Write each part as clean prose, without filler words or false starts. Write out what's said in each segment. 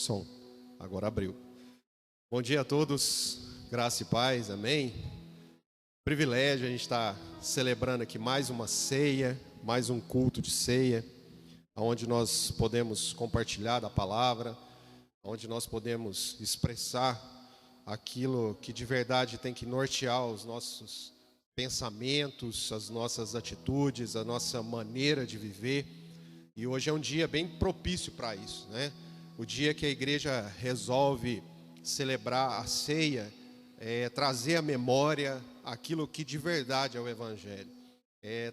som. Agora abriu. Bom dia a todos, graça e paz, amém? Privilégio a gente estar celebrando aqui mais uma ceia, mais um culto de ceia, onde nós podemos compartilhar da palavra, onde nós podemos expressar aquilo que de verdade tem que nortear os nossos pensamentos, as nossas atitudes, a nossa maneira de viver. E hoje é um dia bem propício para isso, né? O dia que a igreja resolve celebrar a ceia, trazer à memória aquilo que de verdade é o Evangelho,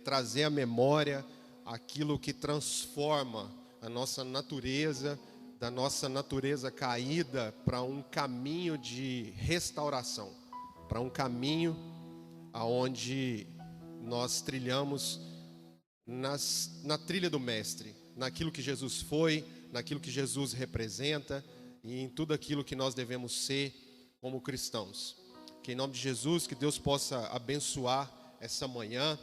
trazer à memória aquilo que transforma a nossa natureza, da nossa natureza caída, para um caminho de restauração, para um caminho aonde nós trilhamos na trilha do Mestre, naquilo que Jesus foi, naquilo que Jesus representa e em tudo aquilo que nós devemos ser como cristãos. Que em nome de Jesus, que Deus possa abençoar essa manhã,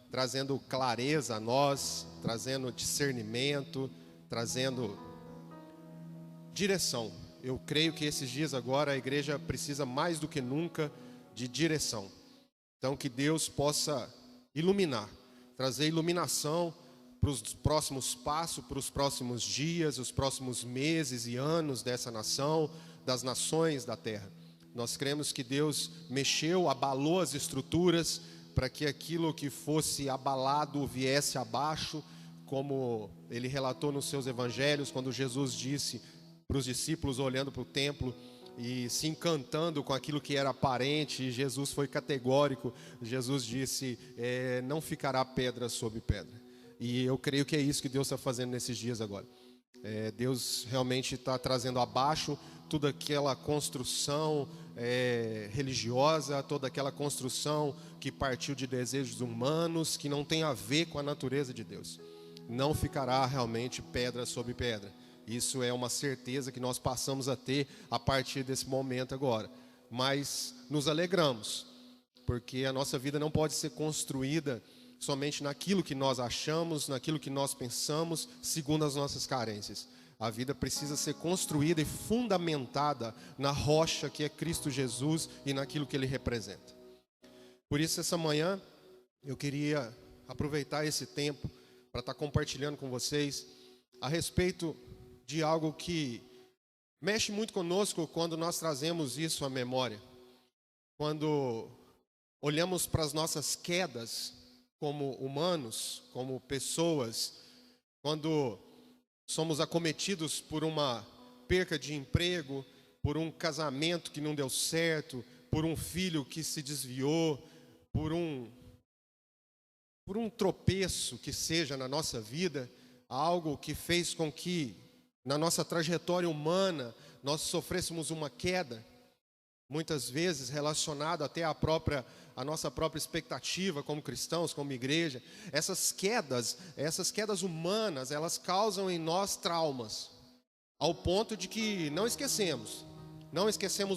trazendo clareza a nós, trazendo discernimento, trazendo direção. Eu creio que esses dias agora a igreja precisa mais do que nunca de direção. Então que Deus possa iluminar, trazer iluminação para os próximos passos, para os próximos dias, os próximos meses e anos dessa nação, das nações da terra. Nós cremos que Deus mexeu, abalou as estruturas para que aquilo que fosse abalado viesse abaixo, como ele relatou nos seus evangelhos, quando Jesus disse para os discípulos olhando para o templo e se encantando com aquilo que era aparente, Jesus foi categórico. Jesus disse, não ficará pedra sobre pedra. E eu creio que é isso que Deus está fazendo nesses dias agora. Deus realmente está trazendo abaixo toda aquela construção religiosa, toda aquela construção que partiu de desejos humanos, que não tem a ver com a natureza de Deus. Não ficará realmente pedra sobre pedra. Isso é uma certeza que nós passamos a ter a partir desse momento agora. Mas nos alegramos, porque a nossa vida não pode ser construída somente naquilo que nós achamos, naquilo que nós pensamos, segundo as nossas carências. A vida precisa ser construída e fundamentada na rocha que é Cristo Jesus e naquilo que Ele representa. Por isso, essa manhã, eu queria aproveitar esse tempo para estar compartilhando com vocês a respeito de algo que mexe muito conosco quando nós trazemos isso à memória. Quando olhamos para as nossas quedas como humanos, como pessoas, quando somos acometidos por uma perca de emprego, por um casamento que não deu certo, por um filho que se desviou, por um tropeço que seja na nossa vida, algo que fez com que na nossa trajetória humana nós sofrêssemos uma queda, muitas vezes relacionada até a nossa própria expectativa como cristãos, como igreja. Essas quedas humanas, elas causam em nós traumas, ao ponto de que não esquecemos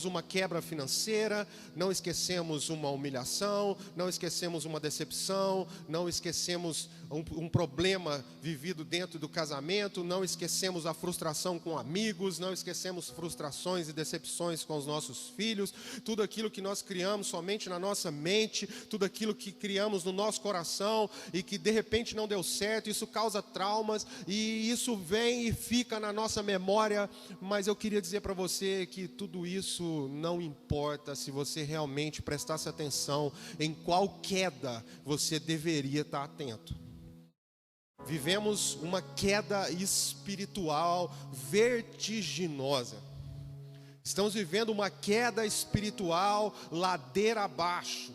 uma quebra financeira, não esquecemos uma humilhação, não esquecemos uma decepção, não esquecemos um problema vivido dentro do casamento, não esquecemos a frustração com amigos, não esquecemos frustrações e decepções com os nossos filhos, tudo aquilo que nós criamos somente na nossa mente, tudo aquilo que criamos no nosso coração e que de repente não deu certo, isso causa traumas e isso vem e fica na nossa memória. Mas eu queria dizer para você que tudo isso não importa se você realmente prestasse atenção em qual queda você deveria estar atento. Vivemos uma queda espiritual vertiginosa. Estamos vivendo uma queda espiritual ladeira abaixo.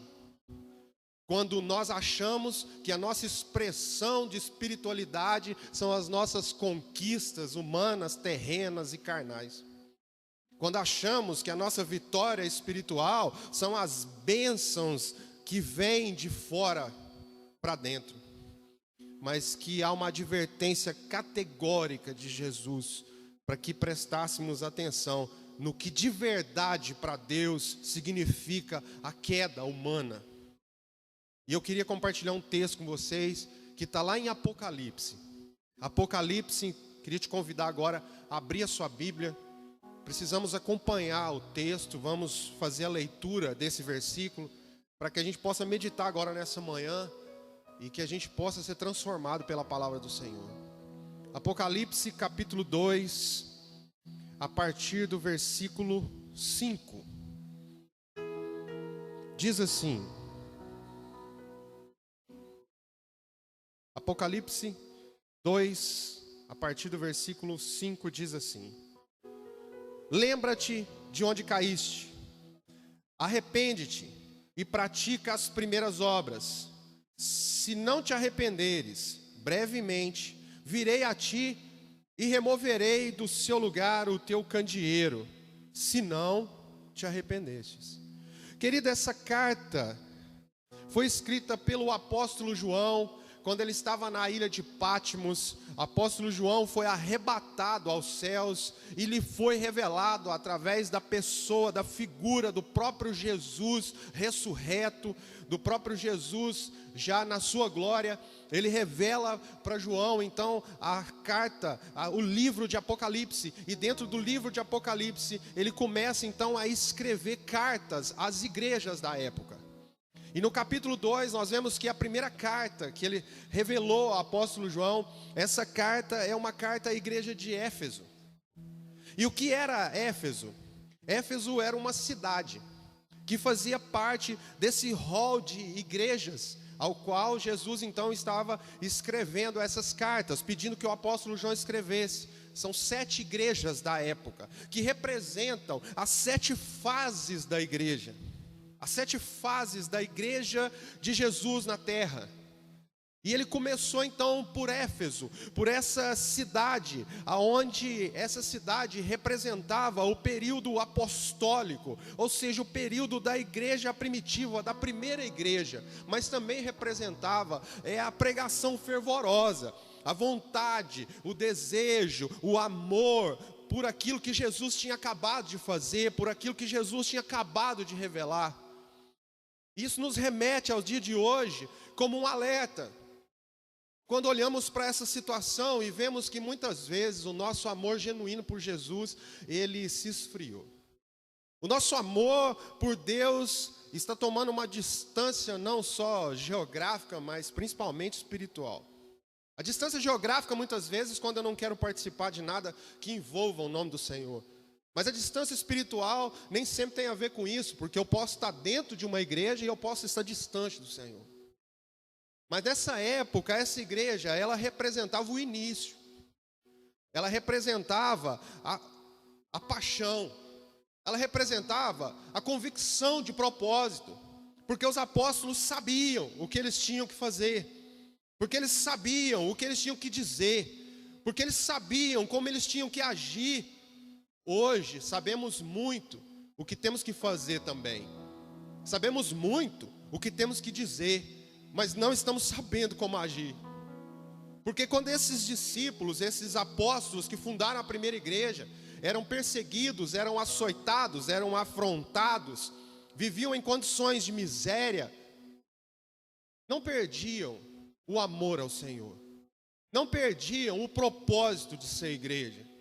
Quando nós achamos que a nossa expressão de espiritualidade são as nossas conquistas humanas, terrenas e carnais. Quando achamos que a nossa vitória espiritual são as bênçãos que vêm de fora para dentro. Mas que há uma advertência categórica de Jesus para que prestássemos atenção no que de verdade para Deus significa a queda humana. E eu queria compartilhar um texto com vocês que está lá em Apocalipse. Apocalipse, queria te convidar agora a abrir a sua Bíblia precisamos acompanhar o texto, vamos fazer a leitura desse versículo, para que a gente possa meditar agora nessa manhã e que a gente possa ser transformado pela palavra do Senhor. Apocalipse capítulo 2, a partir do versículo 5. Diz assim: Apocalipse 2, a partir do versículo 5, diz assim: Lembra-te de onde caíste, arrepende-te e pratica as primeiras obras. Se não te arrependeres, brevemente virei a ti e removerei do seu lugar o teu candeeiro, se não te arrependestes. Querido, essa carta foi escrita pelo apóstolo João, quando ele estava na ilha de Patmos. O apóstolo João foi arrebatado aos céus e lhe foi revelado através da pessoa, da figura do próprio Jesus ressurreto, do próprio Jesus já na sua glória. Ele revela para João então a carta, o livro de Apocalipse, e dentro do livro de Apocalipse ele começa então a escrever cartas às igrejas da época. E no capítulo 2 nós vemos que a primeira carta que ele revelou ao apóstolo João, essa carta é uma carta à igreja de Éfeso. E o que era Éfeso? Éfeso era uma cidade que fazia parte desse hall de igrejas, ao qual Jesus então estava escrevendo essas cartas, pedindo que o apóstolo João escrevesse. São 7 igrejas da época, que representam as 7 fases da igreja. As 7 fases da igreja de Jesus na terra. E ele começou então por Éfeso, por essa cidade, aonde essa cidade representava o período apostólico, ou seja, o período da igreja primitiva, da primeira igreja, mas também representava a pregação fervorosa, a vontade, o desejo, o amor por aquilo que Jesus tinha acabado de fazer, por aquilo que Jesus tinha acabado de revelar. Isso nos remete ao dia de hoje como um alerta. Quando olhamos para essa situação e vemos que muitas vezes o nosso amor genuíno por Jesus, ele se esfriou. O nosso amor por Deus está tomando uma distância não só geográfica, mas principalmente espiritual. A distância geográfica muitas vezes quando eu não quero participar de nada que envolva o nome do Senhor. Mas a distância espiritual nem sempre tem a ver com isso, porque eu posso estar dentro de uma igreja e eu posso estar distante do Senhor. Mas nessa época, essa igreja, ela representava o início. Ela representava a paixão. Ela representava a convicção de propósito. Porque os apóstolos sabiam o que eles tinham que fazer. Porque eles sabiam o que eles tinham que dizer. Porque eles sabiam como eles tinham que agir. Hoje, sabemos muito o que temos que fazer também. Sabemos muito o que temos que dizer, mas não estamos sabendo como agir. Porque quando esses discípulos, esses apóstolos que fundaram a primeira igreja, eram perseguidos, eram açoitados, eram afrontados, viviam em condições de miséria, não perdiam o amor ao Senhor, não perdiam o propósito de ser igreja.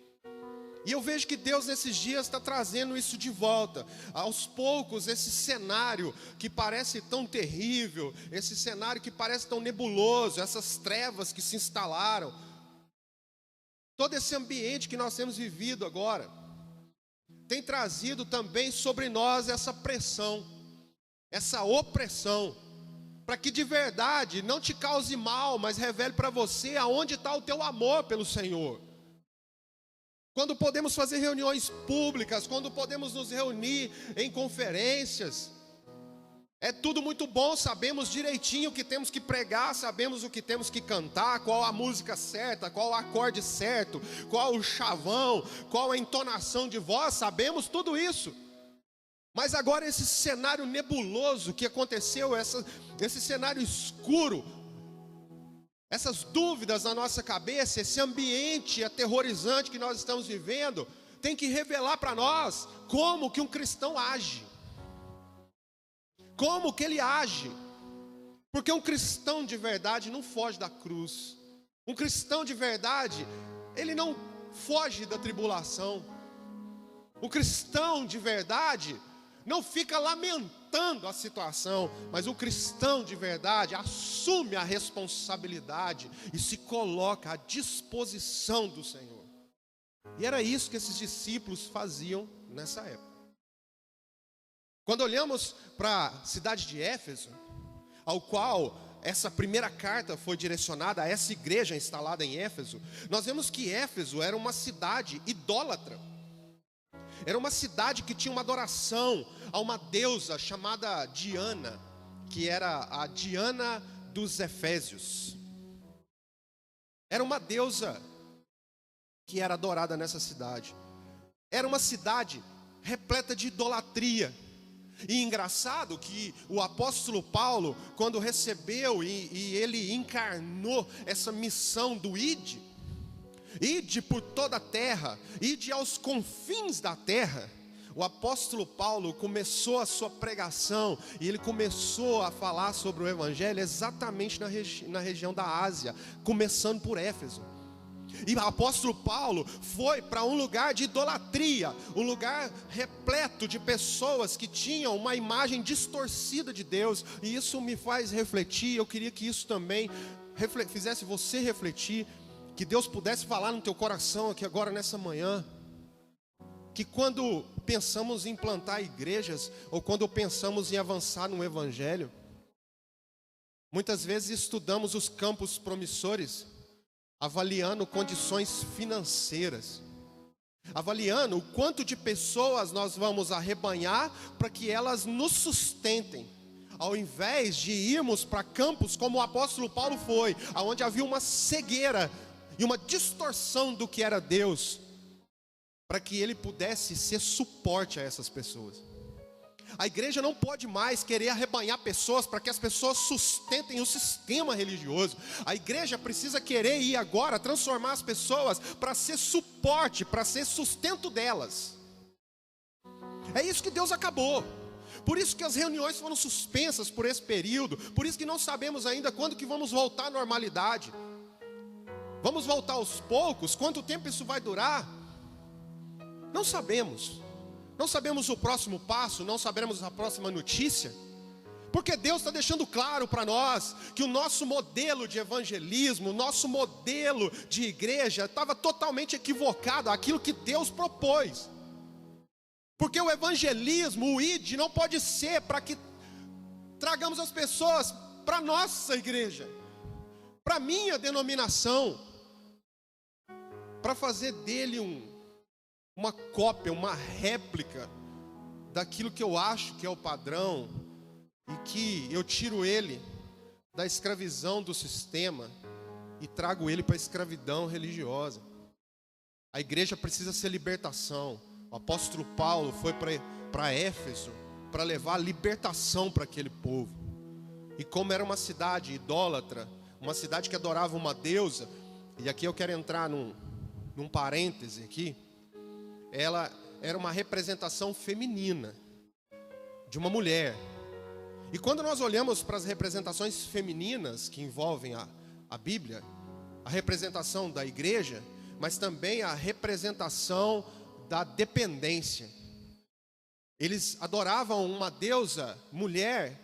E eu vejo que Deus nesses dias está trazendo isso de volta. Aos poucos, esse cenário que parece tão terrível, esse cenário que parece tão nebuloso, essas trevas que se instalaram, todo esse ambiente que nós temos vivido agora, tem trazido também sobre nós essa pressão, essa opressão, para que de verdade não te cause mal, mas revele para você aonde está o teu amor pelo Senhor. Quando podemos fazer reuniões públicas, quando podemos nos reunir em conferências, é tudo muito bom, sabemos direitinho o que temos que pregar, sabemos o que temos que cantar, qual a música certa, qual o acorde certo, qual o chavão, qual a entonação de voz, sabemos tudo isso. Mas agora esse cenário nebuloso que aconteceu, esse cenário escuro, essas dúvidas na nossa cabeça, esse ambiente aterrorizante que nós estamos vivendo, tem que revelar para nós como que um cristão age. Como que ele age. Porque um cristão de verdade não foge da cruz. Um cristão de verdade, ele não foge da tribulação. O cristão de verdade não fica lamentando a situação, mas o cristão de verdade assume a responsabilidade e se coloca à disposição do Senhor. E era isso que esses discípulos faziam nessa época. Quando olhamos para a cidade de Éfeso, ao qual essa primeira carta foi direcionada a essa igreja instalada em Éfeso, nós vemos que Éfeso era uma cidade idólatra. Era uma cidade que tinha uma adoração a uma deusa chamada Diana, que era a Diana dos Efésios. Era uma deusa que era adorada nessa cidade. Era uma cidade repleta de idolatria. E engraçado que o apóstolo Paulo, quando recebeu e ele encarnou essa missão do ide por toda a terra, ide aos confins da terra, o apóstolo Paulo começou a sua pregação e ele começou a falar sobre o evangelho exatamente na região da Ásia, começando por Éfeso. E o apóstolo Paulo foi para um lugar de idolatria, um lugar repleto de pessoas que tinham uma imagem distorcida de Deus. E isso me faz refletir, eu queria que isso também fizesse você refletir, que Deus pudesse falar no teu coração aqui agora nessa manhã, que quando pensamos em plantar igrejas, ou quando pensamos em avançar no evangelho, muitas vezes estudamos os campos promissores, avaliando condições financeiras, avaliando o quanto de pessoas nós vamos arrebanhar para que elas nos sustentem, ao invés de irmos para campos como o apóstolo Paulo foi, onde havia uma cegueira e uma distorção do que era Deus, para que ele pudesse ser suporte a essas pessoas. A igreja não pode mais querer arrebanhar pessoas para que as pessoas sustentem o sistema religioso. A igreja precisa querer ir agora transformar as pessoas para ser suporte, para ser sustento delas. É isso que Deus acabou. Por isso que as reuniões foram suspensas por esse período. Por isso que não sabemos ainda quando que vamos voltar à normalidade. Vamos voltar aos poucos? Quanto tempo isso vai durar? Não sabemos. Não sabemos o próximo passo, não sabemos a próxima notícia, porque Deus está deixando claro para nós que o nosso modelo de evangelismo, o nosso modelo de igreja estava totalmente equivocado àquilo que Deus propôs. Porque o evangelismo, o ID, não pode ser para que tragamos as pessoas para a nossa igreja, para a minha denominação, para fazer dele uma cópia, uma réplica daquilo que eu acho que é o padrão, e que eu tiro ele da escravidão do sistema e trago ele para a escravidão religiosa. A igreja precisa ser libertação. O apóstolo Paulo foi para Éfeso para levar libertação para aquele povo. E como era uma cidade idólatra, uma cidade que adorava uma deusa, e aqui eu quero entrar num parêntese aqui, ela era uma representação feminina de uma mulher. E quando nós olhamos para as representações femininas que envolvem a Bíblia, a representação da igreja, mas também a representação da dependência. Eles adoravam uma deusa mulher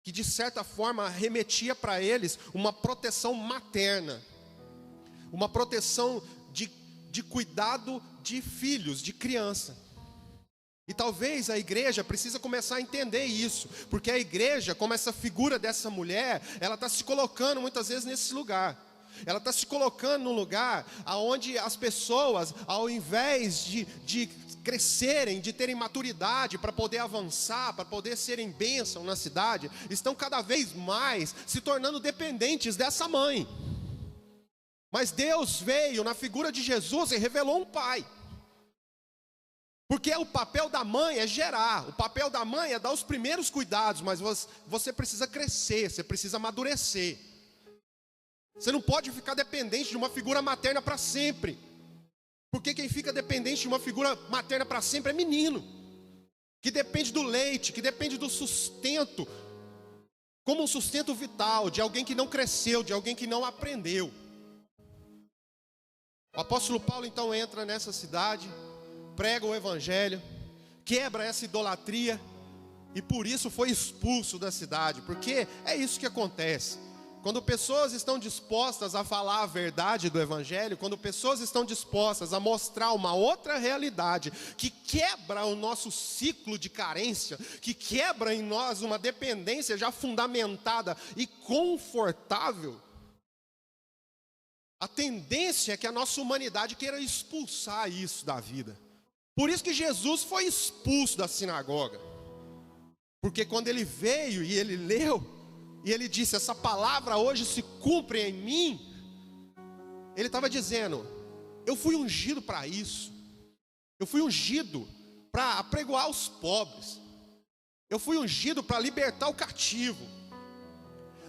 que de certa forma remetia para eles uma proteção materna, uma proteção de cuidado de filhos, de criança. E talvez a igreja precisa começar a entender isso, porque a igreja, como essa figura dessa mulher, ela está se colocando muitas vezes nesse lugar. Ela está se colocando num lugar onde as pessoas, ao invés de crescerem, de terem maturidade para poder avançar, para poder serem bênção na cidade, estão cada vez mais se tornando dependentes dessa mãe. Mas Deus veio na figura de Jesus e revelou um pai. Porque o papel da mãe é gerar, o papel da mãe é dar os primeiros cuidados, mas você precisa crescer, você precisa amadurecer. Você não pode ficar dependente de uma figura materna para sempre. Porque quem fica dependente de uma figura materna para sempre é menino, que depende do leite, que depende do sustento, como um sustento vital, de alguém que não cresceu, de alguém que não aprendeu. O apóstolo Paulo então entra nessa cidade prega o evangelho, quebra essa idolatria, e por isso foi expulso da cidade, porque é isso que acontece. Quando pessoas estão dispostas a falar a verdade do evangelho, quando pessoas estão dispostas a mostrar uma outra realidade, que quebra o nosso ciclo de carência, que quebra em nós uma dependência já fundamentada e confortável, a tendência é que a nossa humanidade queira expulsar isso da vida. Por isso que Jesus foi expulso da sinagoga. Porque quando ele veio e ele leu, e ele disse, essa palavra hoje se cumpre em mim, ele estava dizendo, eu fui ungido para isso. Eu fui ungido para apregoar os pobres. Eu fui ungido para libertar o cativo.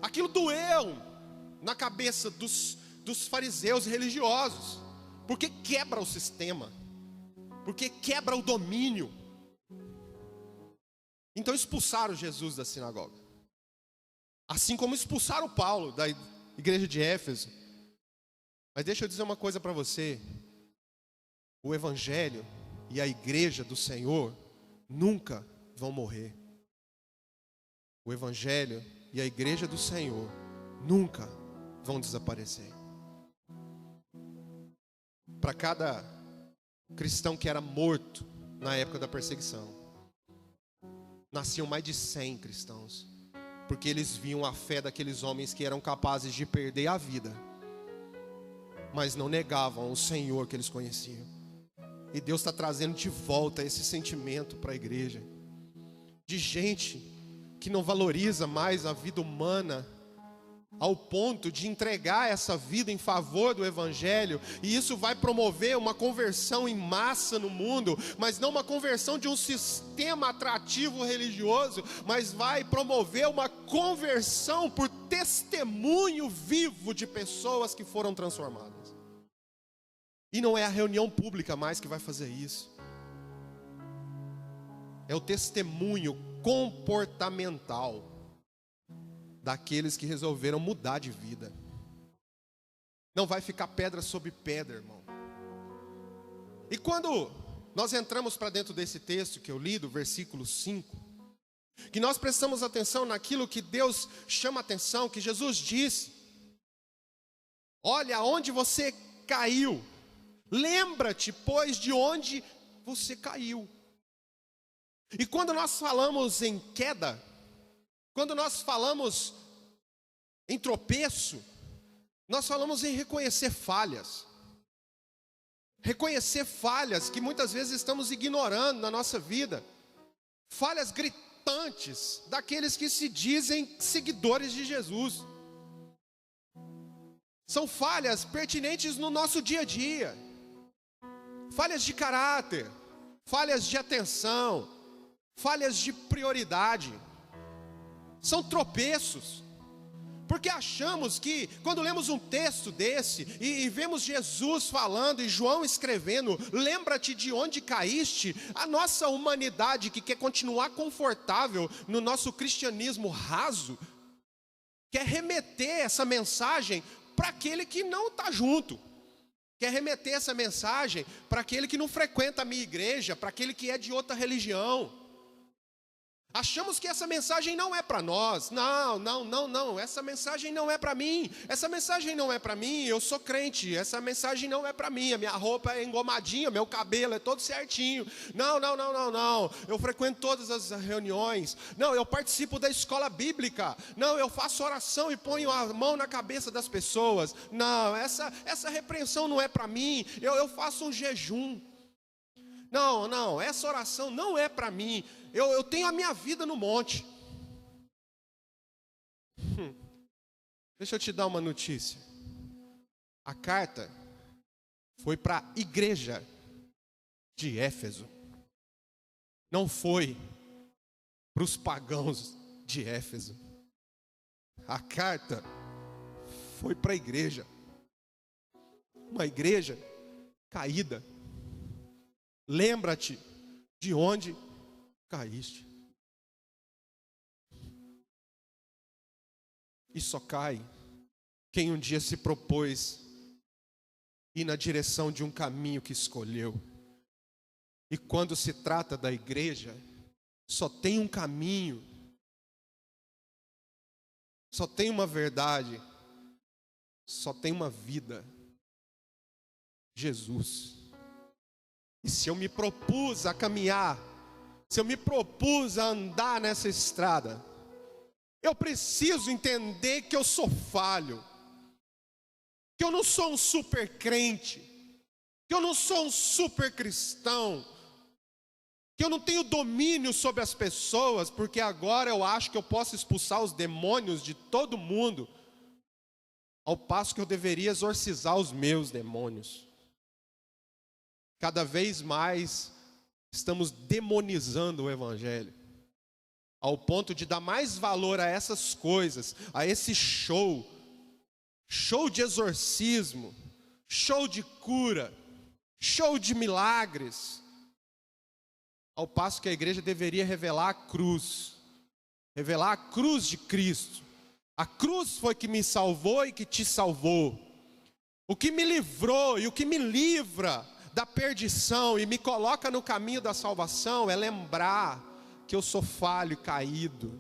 Aquilo doeu na cabeça dos fariseus religiosos, porque quebra o sistema, porque quebra o domínio. Então expulsaram Jesus da sinagoga, assim como expulsaram Paulo da igreja de Éfeso. Mas deixa eu dizer uma coisa para você: o evangelho e a igreja do Senhor nunca vão morrer. O evangelho e a igreja do Senhor nunca vão desaparecer. Para cada cristão que era morto na época da perseguição, nasciam mais de 100 cristãos, porque eles viam a fé daqueles homens que eram capazes de perder a vida, mas não negavam o Senhor que eles conheciam. E Deus está trazendo de volta esse sentimento para a igreja, de gente que não valoriza mais a vida humana, ao ponto de entregar essa vida em favor do evangelho, e isso vai promover uma conversão em massa no mundo, mas não uma conversão de um sistema atrativo religioso, mas vai promover uma conversão por testemunho vivo de pessoas que foram transformadas. E não é a reunião pública mais que vai fazer isso, é o testemunho comportamental daqueles que resolveram mudar de vida. Não vai ficar pedra sobre pedra, irmão. E quando nós entramos para dentro desse texto que eu li, do versículo 5, que nós prestamos atenção naquilo que Deus chama atenção, que Jesus disse: olha onde você caiu, lembra-te, pois, de onde você caiu. E quando nós falamos em queda, quando nós falamos em tropeço, nós falamos em reconhecer falhas. Reconhecer falhas que muitas vezes estamos ignorando na nossa vida. Falhas gritantes daqueles que se dizem seguidores de Jesus. São falhas pertinentes no nosso dia a dia. Falhas de caráter, falhas de atenção, falhas de prioridade. São tropeços, porque achamos que quando lemos um texto desse e vemos Jesus falando e João escrevendo, lembra-te de onde caíste, a nossa humanidade que quer continuar confortável no nosso cristianismo raso, quer remeter essa mensagem para aquele que não está junto, quer remeter essa mensagem para aquele que não frequenta a minha igreja, para aquele que é de outra religião. Achamos que essa mensagem não é para nós. Não, essa mensagem não é para mim. Essa mensagem não é para mim, eu sou crente. Essa mensagem não é para mim, a minha roupa é engomadinha, meu cabelo é todo certinho. Não, eu frequento todas as reuniões. Não, eu participo da escola bíblica. Não, eu faço oração e ponho a mão na cabeça das pessoas. Não, essa repreensão não é para mim, eu faço um jejum. Não, essa oração não é para mim. Eu tenho a minha vida no monte. Deixa eu te dar uma notícia. A carta foi para a igreja de Éfeso. Não foi para os pagãos de Éfeso. A carta foi para a igreja. Uma igreja caída. Lembra-te de onde caíste. E só cai quem um dia se propôs ir na direção de um caminho que escolheu. E quando se trata da igreja, só tem um caminho, só tem uma verdade, só tem uma vida: Jesus. E se eu me propus a caminhar, se eu me propus a andar nessa estrada, eu preciso entender que eu sou falho, que eu não sou um super crente, que eu não sou um super cristão, que eu não tenho domínio sobre as pessoas, porque agora eu acho que eu posso expulsar os demônios de todo mundo, ao passo que eu deveria exorcizar os meus demônios. Cada vez mais estamos demonizando o evangelho, ao ponto de dar mais valor a essas coisas, a esse show de exorcismo, show de cura, show de milagres, ao passo que a igreja deveria revelar a cruz de Cristo. A cruz foi que me salvou e que te salvou. O que me livrou e o que me livra da perdição e me coloca no caminho da salvação é lembrar que eu sou falho e caído,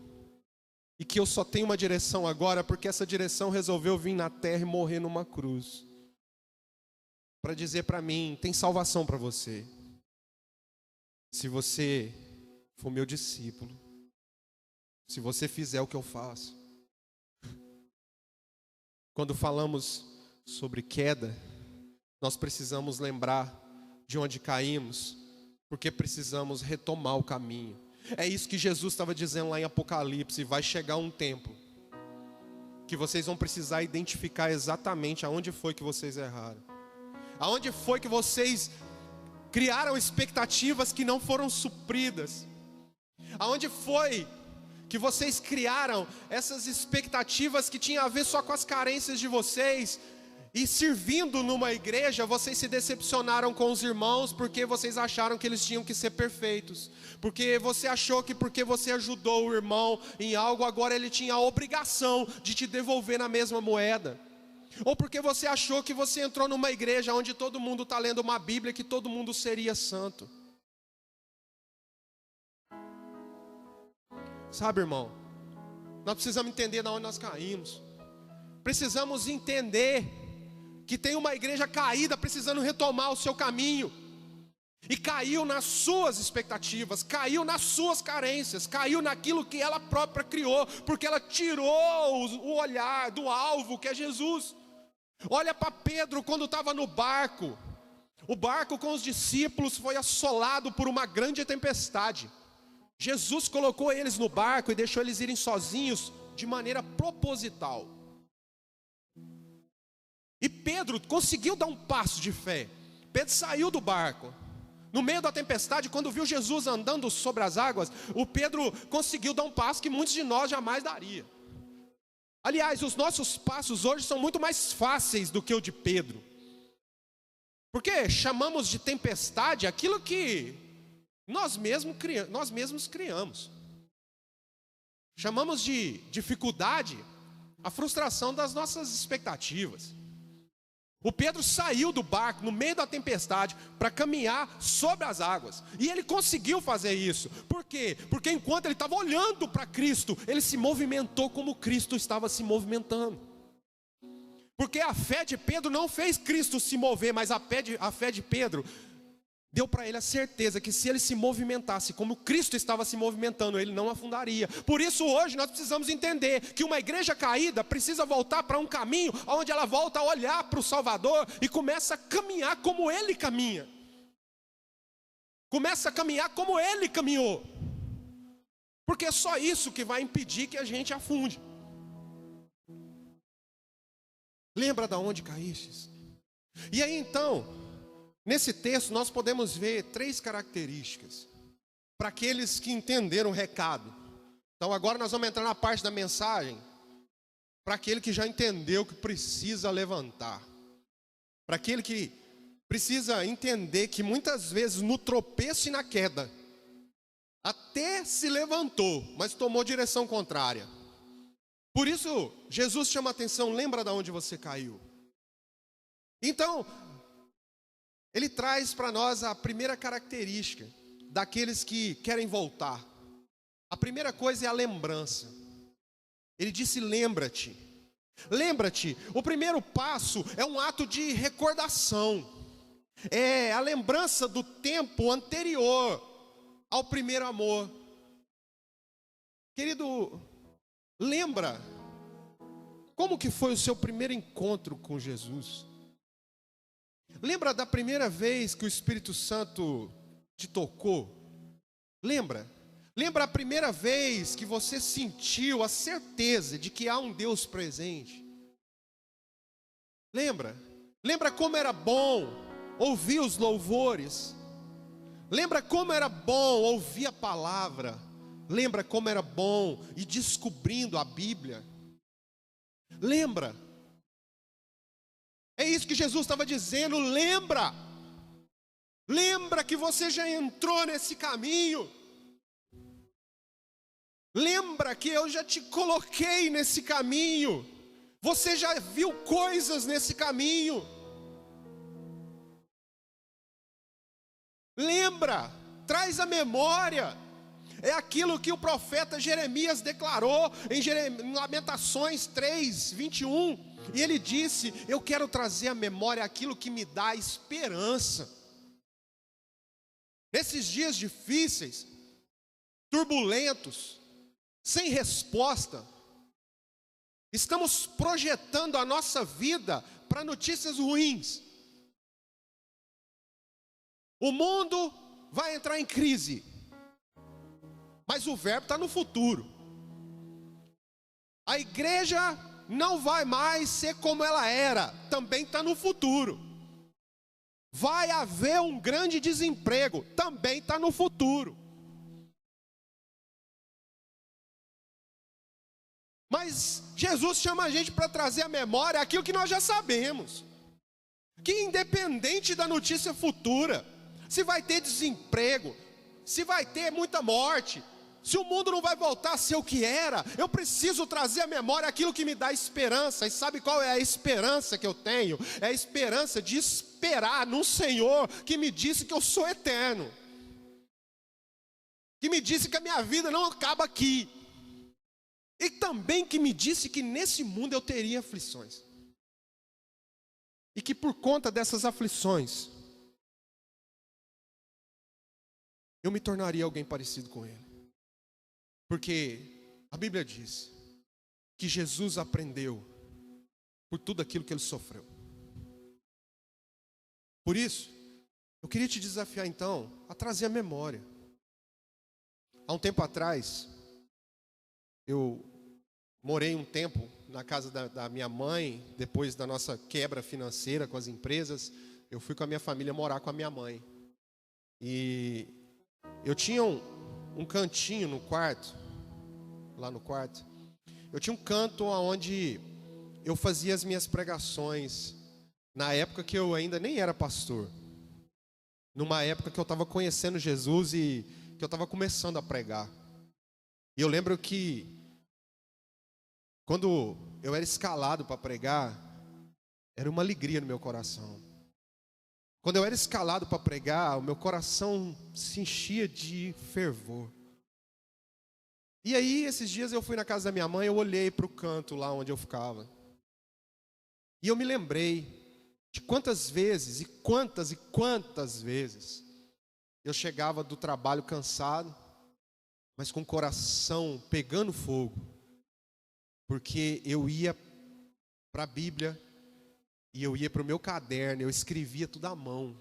e que eu só tenho uma direção agora, porque essa direção resolveu vir na terra e morrer numa cruz, para dizer para mim: tem salvação para você, se você for meu discípulo, se você fizer o que eu faço. Quando falamos sobre queda, nós precisamos lembrar de onde caímos, porque precisamos retomar o caminho. É isso que Jesus estava dizendo lá em Apocalipse: vai chegar um tempo que vocês vão precisar identificar exatamente aonde foi que vocês erraram, aonde foi que vocês criaram expectativas que não foram supridas, aonde foi que vocês criaram essas expectativas que tinham a ver só com as carências de vocês, e servindo numa igreja, vocês se decepcionaram com os irmãos, porque vocês acharam que eles tinham que ser perfeitos, porque você achou que porque você ajudou o irmão em algo, agora ele tinha a obrigação de te devolver na mesma moeda, ou porque você achou que você entrou numa igreja onde todo mundo está lendo uma Bíblia, que todo mundo seria santo. Sabe, irmão, nós precisamos entender de onde nós caímos. Precisamos entender que tem uma igreja caída precisando retomar o seu caminho, e caiu nas suas expectativas, caiu nas suas carências, caiu naquilo que ela própria criou, porque ela tirou o olhar do alvo, que é Jesus. Olha para Pedro quando estava no barco. O barco com os discípulos foi assolado por uma grande tempestade. Jesus colocou eles no barco e deixou eles irem sozinhos de maneira proposital. E Pedro conseguiu dar um passo de fé. Pedro saiu do barco. No meio da tempestade, quando viu Jesus andando sobre as águas, o Pedro conseguiu dar um passo que muitos de nós jamais daria. Aliás, os nossos passos hoje são muito mais fáceis do que o de Pedro. Porque chamamos de tempestade aquilo que nós mesmos criamos. Chamamos de dificuldade a frustração das nossas expectativas. O Pedro saiu do barco no meio da tempestade para caminhar sobre as águas. E ele conseguiu fazer isso. Por quê? Porque enquanto ele estava olhando para Cristo, ele se movimentou como Cristo estava se movimentando. Porque a fé de Pedro não fez Cristo se mover, mas a fé de Pedro deu para ele a certeza que se ele se movimentasse como Cristo estava se movimentando, ele não afundaria. Por isso hoje nós precisamos entender que uma igreja caída precisa voltar para um caminho onde ela volta a olhar para o Salvador e começa a caminhar como Ele caminha. Começa a caminhar como Ele caminhou. Porque é só isso que vai impedir que a gente afunde. Lembra de onde caístes? E aí então, nesse texto nós podemos ver 3 características para aqueles que entenderam o recado. Então agora nós vamos entrar na parte da mensagem para aquele que já entendeu que precisa levantar, para aquele que precisa entender que muitas vezes no tropeço e na queda até se levantou, mas tomou direção contrária. Por isso Jesus chama a atenção: lembra de onde você caiu. Então ele traz para nós a primeira característica daqueles que querem voltar. A primeira coisa é a lembrança. Ele disse: lembra-te. Lembra-te. O primeiro passo é um ato de recordação. É a lembrança do tempo anterior ao primeiro amor. Querido, lembra como que foi o seu primeiro encontro com Jesus? Lembra da primeira vez que o Espírito Santo te tocou? Lembra? Lembra a primeira vez que você sentiu a certeza de que há um Deus presente? Lembra? Lembra como era bom ouvir os louvores? Lembra como era bom ouvir a palavra? Lembra como era bom ir descobrindo a Bíblia? Lembra? É isso que Jesus estava dizendo, lembra. Lembra que você já entrou nesse caminho. Lembra que eu já te coloquei nesse caminho. Você já viu coisas nesse caminho. Lembra, traz a memória. É aquilo que o profeta Jeremias declarou em Lamentações 3:21. E ele disse: eu quero trazer à memória aquilo que me dá esperança. Nesses dias difíceis, turbulentos, sem resposta, estamos projetando a nossa vida para notícias ruins. O mundo vai entrar em crise, mas o verbo está no futuro. A igreja não vai mais ser como ela era, também está no futuro. Vai haver um grande desemprego, também está no futuro. Mas Jesus chama a gente para trazer à memória aquilo que nós já sabemos. Que independente da notícia futura, se vai ter desemprego, se vai ter muita morte, se o mundo não vai voltar a ser o que era, eu preciso trazer à memória aquilo que me dá esperança. E sabe qual é a esperança que eu tenho? É a esperança de esperar num Senhor que me disse que eu sou eterno, que me disse que a minha vida não acaba aqui, e também que me disse que nesse mundo eu teria aflições, e que por conta dessas aflições eu me tornaria alguém parecido com Ele. Porque a Bíblia diz que Jesus aprendeu por tudo aquilo que Ele sofreu. Por isso, eu queria te desafiar então a trazer a memória. Há um tempo atrás, eu morei um tempo na casa da minha mãe. Depois da nossa quebra financeira com as empresas, eu fui com a minha família morar com a minha mãe. E eu tinha um cantinho no quarto, lá no quarto. Eu tinha um canto onde eu fazia as minhas pregações, na época que eu ainda nem era pastor. Numa época que eu estava conhecendo Jesus e que eu estava começando a pregar. E eu lembro que quando eu era escalado para pregar, era uma alegria no meu coração. Quando eu era escalado para pregar, o meu coração se enchia de fervor. E aí, esses dias eu fui na casa da minha mãe, eu olhei para o canto lá onde eu ficava. E eu me lembrei de quantas vezes, e quantas vezes, eu chegava do trabalho cansado, mas com o coração pegando fogo, porque eu ia para a Bíblia, e eu ia para o meu caderno, eu escrevia tudo à mão.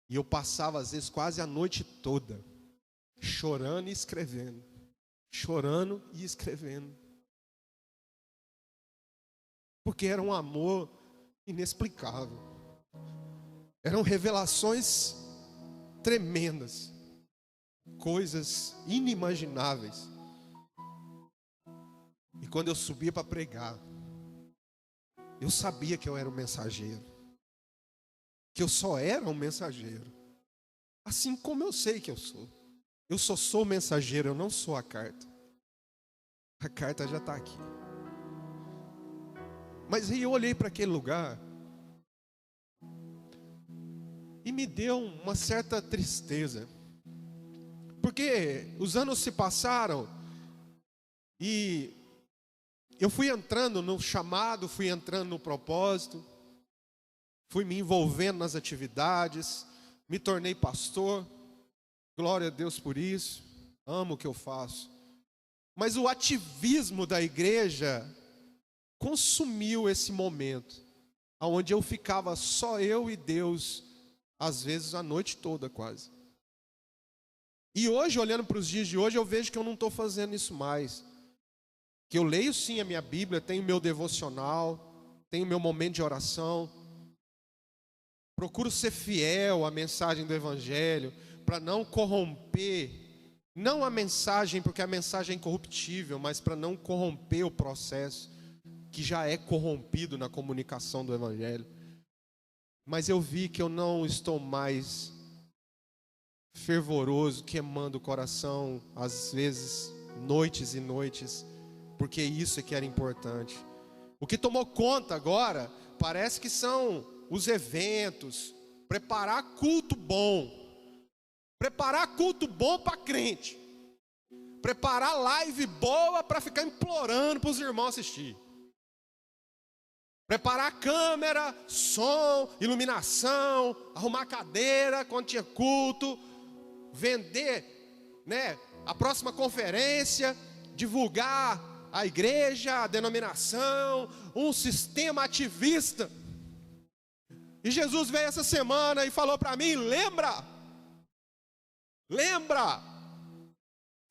E eu passava, às vezes, quase a noite toda, chorando e escrevendo. Chorando e escrevendo. Porque era um amor inexplicável. Eram revelações tremendas. Coisas inimagináveis. E quando eu subia para pregar, eu sabia que eu era um mensageiro. Que eu só era um mensageiro. Assim como eu sei que eu sou. Eu só sou mensageiro, eu não sou a carta. A carta já está aqui. Mas aí eu olhei para aquele lugar E me deu uma certa tristeza, porque os anos se passaram e eu fui entrando no chamado, fui entrando no propósito, fui me envolvendo nas atividades, me tornei pastor, glória a Deus por isso, amo o que eu faço. Mas o ativismo da igreja consumiu esse momento, onde eu ficava só eu e Deus, às vezes a noite toda quase. E hoje, olhando para os dias de hoje, eu vejo que eu não estou fazendo isso mais. Que eu leio sim a minha Bíblia, tenho meu devocional, tenho meu momento de oração, procuro ser fiel à mensagem do Evangelho, para não corromper, não a mensagem, porque a mensagem é incorruptível, mas para não corromper o processo, que já é corrompido na comunicação do Evangelho. Mas eu vi que eu não estou mais fervoroso, queimando o coração, às vezes, noites e noites, porque isso é que era importante. O que tomou conta agora, parece que são os eventos, preparar culto bom para crente, preparar live boa para ficar implorando para os irmãos assistir, preparar câmera, som, iluminação, arrumar cadeira quando tinha culto, vender, a próxima conferência, divulgar a igreja, a denominação, um sistema ativista. E Jesus veio essa semana e falou para mim: lembra,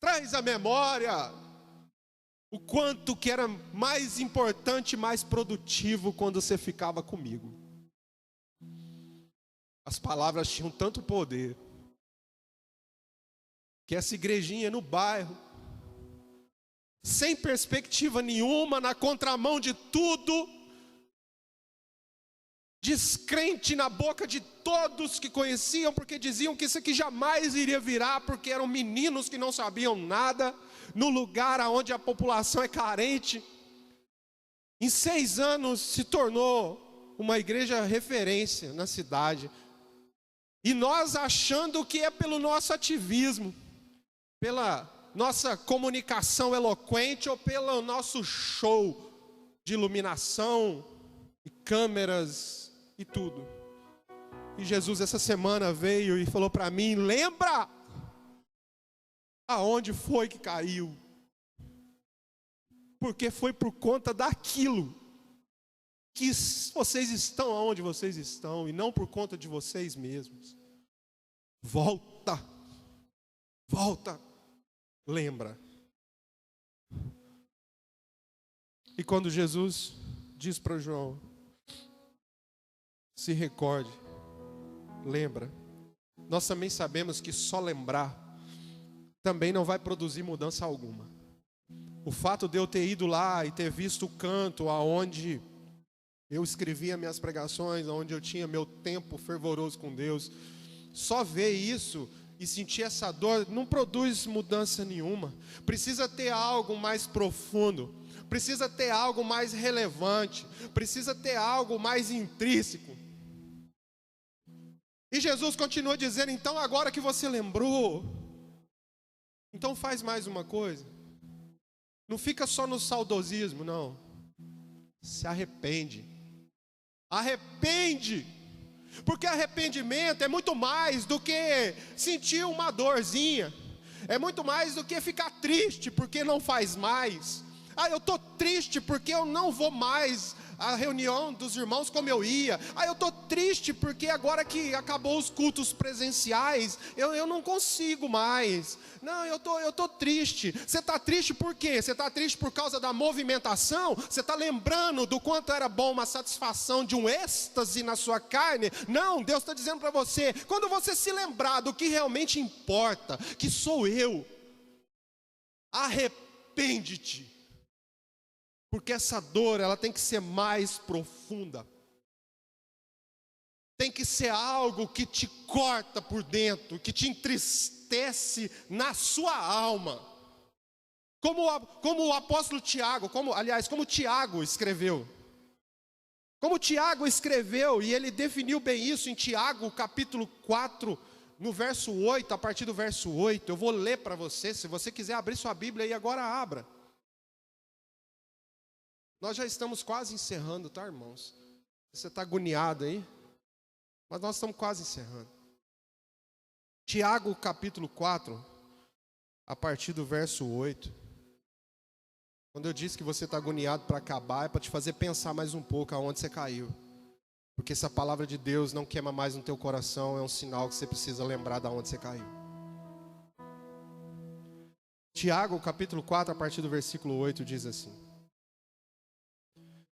traz à memória o quanto que era mais importante, mais produtivo quando você ficava comigo. As palavras tinham tanto poder, que essa igrejinha no bairro, sem perspectiva nenhuma, na contramão de tudo, descrente na boca de todos que conheciam, porque diziam que isso aqui jamais iria virar, porque eram meninos que não sabiam nada, no lugar onde a população é carente. Em 6 anos se tornou uma igreja referência na cidade, e nós achando que é pelo nosso ativismo, pela nossa comunicação eloquente, ou pelo nosso show de iluminação e câmeras e tudo. E Jesus essa semana veio e falou para mim: lembra aonde foi que caiu, porque foi por conta daquilo que vocês estão aonde vocês estão, e não por conta de vocês mesmos. Volta, lembra. E quando Jesus diz para João: se recorde, lembra, nós também sabemos que só lembrar também não vai produzir mudança alguma. O fato de eu ter ido lá e ter visto o canto aonde eu escrevia minhas pregações, onde eu tinha meu tempo fervoroso com Deus, só ver isso e sentir essa dor não produz mudança nenhuma. Precisa ter algo mais profundo, precisa ter algo mais relevante, precisa ter algo mais intrínseco. E Jesus continua dizendo: então agora que você lembrou, então faz mais uma coisa. Não fica só no saudosismo, não. Se arrepende. Porque arrependimento é muito mais do que sentir uma dorzinha. É muito mais do que ficar triste porque não faz mais. Eu estou triste porque eu não vou mais à reunião dos irmãos como eu ia. Eu estou triste porque agora que acabou os cultos presenciais, eu não consigo mais. Não, eu tô triste. Você está triste por quê? Você está triste por causa da movimentação? Você está lembrando do quanto era bom uma satisfação de um êxtase na sua carne? Não, Deus está dizendo para você: quando você se lembrar do que realmente importa, que sou eu, arrepende-te. Porque essa dor, ela tem que ser mais profunda. Tem que ser algo que te corta por dentro, que te entristece na sua alma. Como o apóstolo Tiago, como Tiago escreveu. Como Tiago escreveu, e ele definiu bem isso em Tiago, capítulo 4, no verso 8, a partir do verso 8, eu vou ler para você, se você quiser abrir sua Bíblia aí, agora abra. Nós já estamos quase encerrando, tá, irmãos? Você está agoniado aí? Mas nós estamos quase encerrando. Tiago, capítulo 4, a partir do verso 8. Quando eu disse que você está agoniado para acabar, é para te fazer pensar mais um pouco aonde você caiu. Porque se a palavra de Deus não queima mais no teu coração, é um sinal que você precisa lembrar de onde você caiu. Tiago, capítulo 4, a partir do versículo 8, diz assim: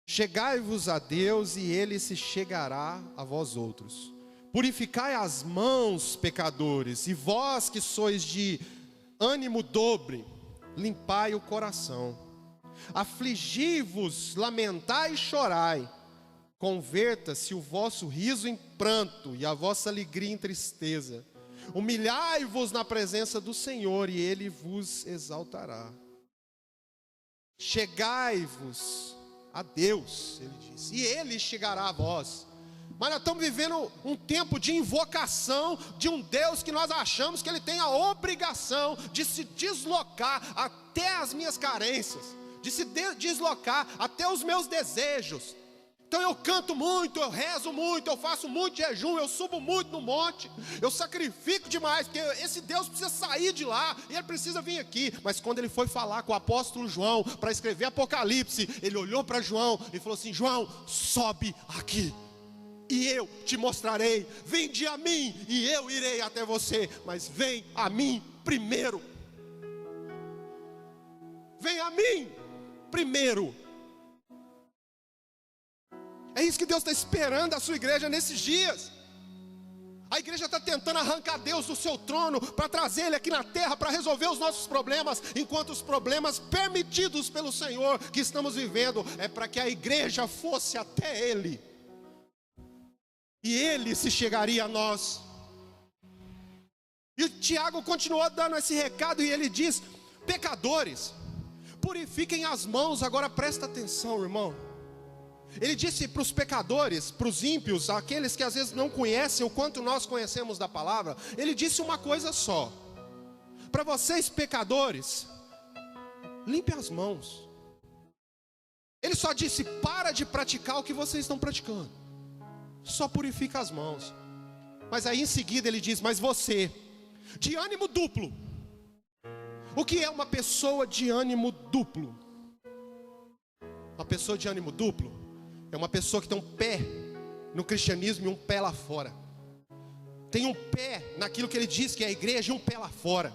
chegai-vos a Deus, e Ele se chegará a vós outros. Purificai as mãos, pecadores, e vós que sois de ânimo dobre, limpai o coração. Afligi-vos, lamentai e chorai. Converta-se o vosso riso em pranto e a vossa alegria em tristeza. Humilhai-vos na presença do Senhor, e Ele vos exaltará. Chegai-vos a Deus, Ele diz, e Ele chegará a vós. Mas nós estamos vivendo um tempo de invocação de um Deus que nós achamos que Ele tem a obrigação de se deslocar até as minhas carências, de se deslocar até os meus desejos. Então eu canto muito, eu rezo muito, eu faço muito jejum, eu subo muito no monte, eu sacrifico demais, porque esse Deus precisa sair de lá, e Ele precisa vir aqui. Mas quando Ele foi falar com o apóstolo João, para escrever Apocalipse, Ele olhou para João e falou assim: João, sobe aqui, e eu te mostrarei. Vinde a mim, e eu irei até você, mas vem a mim primeiro. Vem a mim primeiro. É isso que Deus está esperando da sua igreja nesses dias. A igreja está tentando arrancar Deus do seu trono para trazer Ele aqui na terra para resolver os nossos problemas, enquanto os problemas permitidos pelo Senhor que estamos vivendo é para que a igreja fosse até Ele, e Ele se chegaria a nós. E o Tiago continuou dando esse recado, e ele diz: pecadores, purifiquem as mãos. Agora presta atenção, irmão. Ele disse para os pecadores, para os ímpios, aqueles que às vezes não conhecem o quanto nós conhecemos da palavra, Ele disse uma coisa só: para vocês pecadores, limpe as mãos. Ele só disse: para de praticar o que vocês estão praticando, só purifica as mãos. Mas aí em seguida ele diz: mas você, de ânimo duplo. O que é uma pessoa de ânimo duplo? Uma pessoa de ânimo duplo é uma pessoa que tem um pé no cristianismo e um pé lá fora. Tem um pé naquilo que ele diz que é a igreja e um pé lá fora.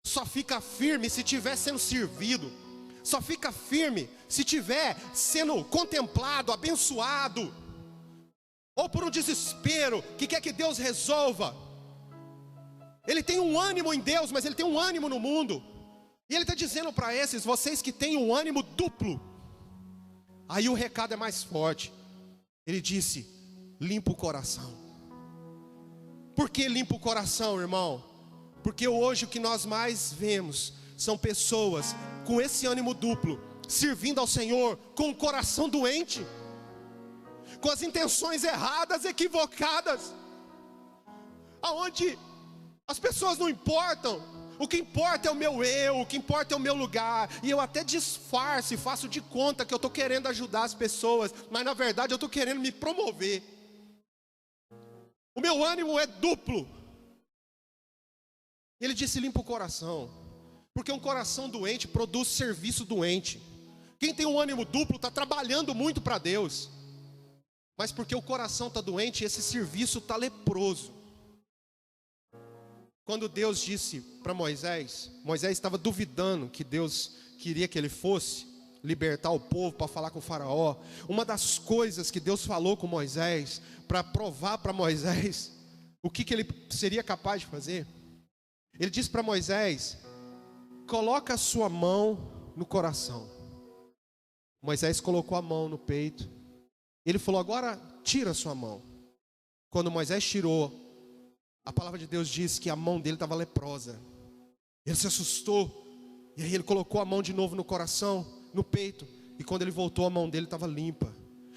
Só fica firme se estiver sendo servido. Só fica firme se estiver sendo contemplado, abençoado. Ou por um desespero que quer que Deus resolva. Ele tem um ânimo em Deus, mas ele tem um ânimo no mundo. E ele está dizendo para esses, vocês que têm um ânimo duplo. Aí o recado é mais forte. Ele disse: limpa o coração. Por que limpa o coração, irmão? Porque hoje o que nós mais vemos são pessoas com esse ânimo duplo, servindo ao Senhor com o coração doente, com as intenções erradas, equivocadas, aonde as pessoas não importam. O que importa é o meu eu, o que importa é o meu lugar. E eu até disfarço e faço de conta que eu estou querendo ajudar as pessoas, mas na verdade eu estou querendo me promover. O meu ânimo é duplo. Ele disse: limpa o coração, porque um coração doente produz serviço doente. Quem tem um ânimo duplo está trabalhando muito para Deus, mas porque o coração está doente, esse serviço está leproso. Quando Deus disse para Moisés, Moisés estava duvidando que Deus queria que ele fosse libertar o povo para falar com o faraó. Uma das coisas que Deus falou com Moisés, para provar para Moisés o que ele seria capaz de fazer, Ele disse para Moisés: coloca a sua mão no coração. Moisés colocou a mão no peito. Ele falou: agora tira a sua mão. Quando Moisés tirou, a palavra de Deus diz que a mão dele estava leprosa. Ele se assustou. E aí ele colocou a mão de novo no coração, no peito. E quando ele voltou, a mão dele estava limpa.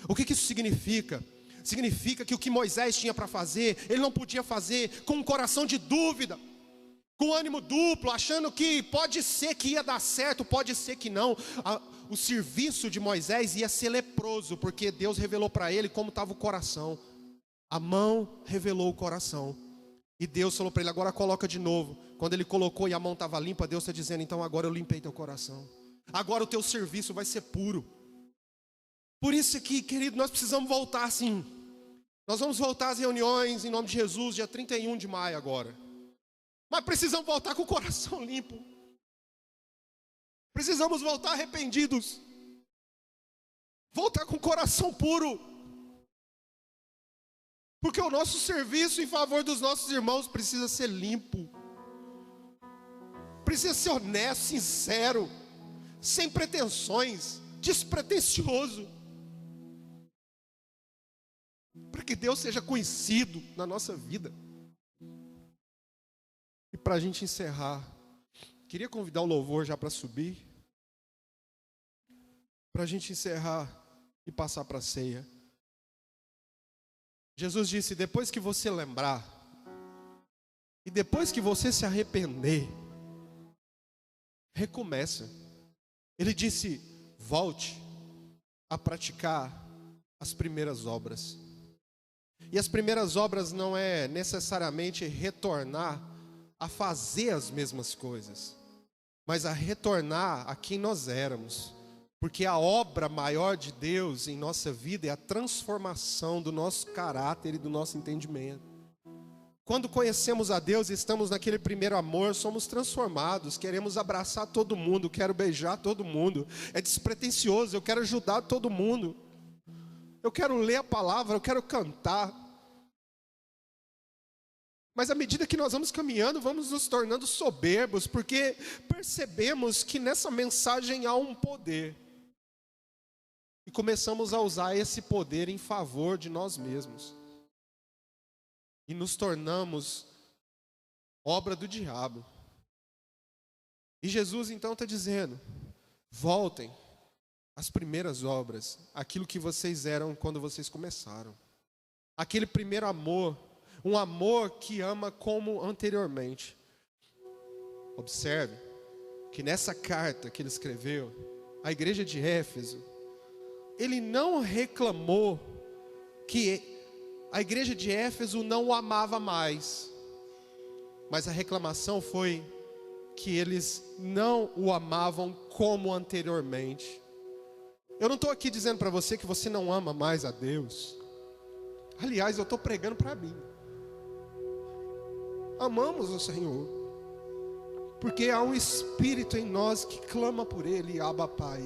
O que isso significa? Significa que o que Moisés tinha para fazer, ele não podia fazer com um coração de dúvida, com ânimo duplo, achando que pode ser que ia dar certo, pode ser que não. O serviço de Moisés ia ser leproso, porque Deus revelou para ele como estava o coração. A mão revelou o coração. E Deus falou para ele, agora coloca de novo. Quando ele colocou e a mão estava limpa, Deus está dizendo, então agora eu limpei teu coração. Agora o teu serviço vai ser puro. Por isso aqui, querido, nós precisamos voltar sim. Nós vamos voltar às reuniões em nome de Jesus, dia 31 de maio agora. Mas precisamos voltar com o coração limpo. Precisamos voltar arrependidos. Voltar com o coração puro. Porque o nosso serviço em favor dos nossos irmãos precisa ser limpo. Precisa ser honesto, sincero, sem pretensões, despretensioso. Para que Deus seja conhecido na nossa vida. E para a gente encerrar, queria convidar o louvor já para subir. Para a gente encerrar e passar para a ceia. Jesus disse, depois que você lembrar, e depois que você se arrepender, recomeça. Ele disse, volte a praticar as primeiras obras. E as primeiras obras não é necessariamente retornar a fazer as mesmas coisas, mas a retornar a quem nós éramos. Porque a obra maior de Deus em nossa vida é a transformação do nosso caráter e do nosso entendimento. Quando conhecemos a Deus e estamos naquele primeiro amor, somos transformados, queremos abraçar todo mundo, quero beijar todo mundo, é despretensioso, eu quero ajudar todo mundo, eu quero ler a palavra, eu quero cantar. Mas à medida que nós vamos caminhando, vamos nos tornando soberbos, porque percebemos que nessa mensagem há um poder. E começamos a usar esse poder em favor de nós mesmos. E nos tornamos obra do diabo. E Jesus então está dizendo, voltem às primeiras obras, aquilo que vocês eram quando vocês começaram. Aquele primeiro amor, um amor que ama como anteriormente. Observe que nessa carta que ele escreveu, à igreja de Éfeso, ele não reclamou que a igreja de Éfeso não o amava mais, mas a reclamação foi que eles não o amavam como anteriormente. Eu não estou aqui dizendo para você que você não ama mais a Deus. Aliás, eu estou pregando para mim. Amamos o Senhor, porque há um Espírito em nós que clama por Ele, Abba Pai.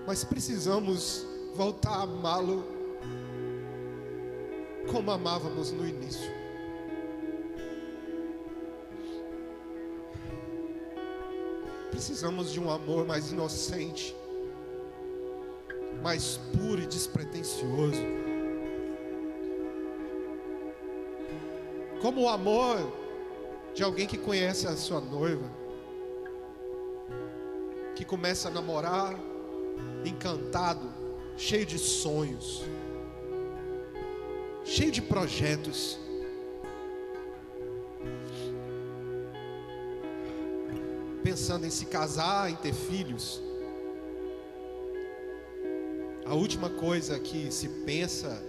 Mas precisamos voltar a amá-lo como amávamos no início. Precisamos de um amor mais inocente, mais puro e despretensioso. Como o amor de alguém que conhece a sua noiva, que começa a namorar, encantado, cheio de sonhos, cheio de projetos. Pensando em se casar, em ter filhos. A última coisa que se pensa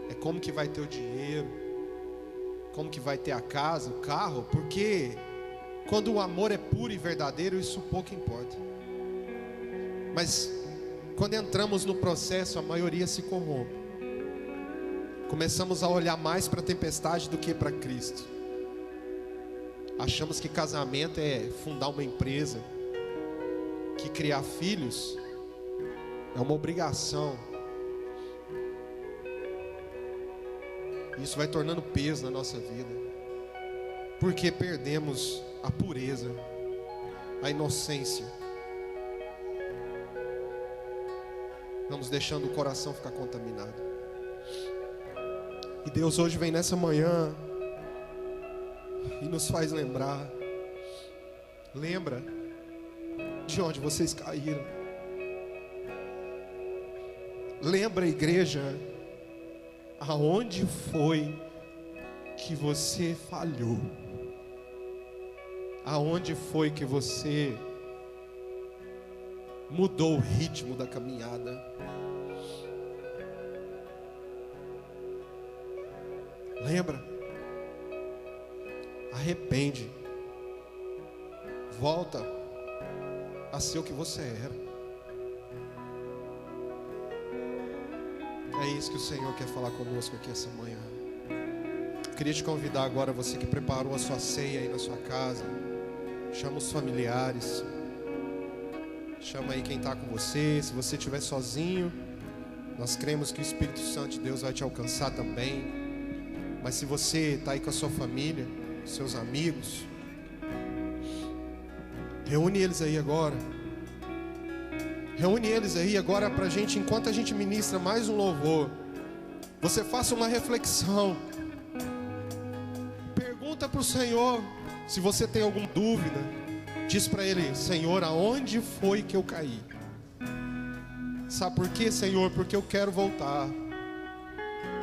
é como que vai ter o dinheiro, como que vai ter a casa, o carro, porque quando o amor é puro e verdadeiro, isso pouco importa. Mas quando entramos no processo, a maioria se corrompe. Começamos a olhar mais para a tempestade do que para Cristo. Achamos que casamento é fundar uma empresa, que criar filhos é uma obrigação. Isso vai tornando peso na nossa vida, porque perdemos a pureza, a inocência. Vamos deixando o coração ficar contaminado. E Deus hoje vem nessa manhã e nos faz lembrar. Lembra de onde vocês caíram. Lembra, igreja, aonde foi que você falhou? Aonde foi que você mudou o ritmo da caminhada? Lembra? Arrepende. Volta a ser o que você era. É isso que o Senhor quer falar conosco aqui essa manhã. Eu queria te convidar agora, você que preparou a sua ceia aí na sua casa. Chama os familiares. Chama aí quem está com você. Se você estiver sozinho, nós cremos que o Espírito Santo de Deus vai te alcançar também. Mas se você está aí com a sua família, seus amigos, reúne eles aí agora. Reúne eles aí agora para a gente, enquanto a gente ministra mais um louvor, você faça uma reflexão. Pergunta para o Senhor, se você tem alguma dúvida, diz para Ele: Senhor, aonde foi que eu caí? Sabe por quê, Senhor? Porque eu quero voltar,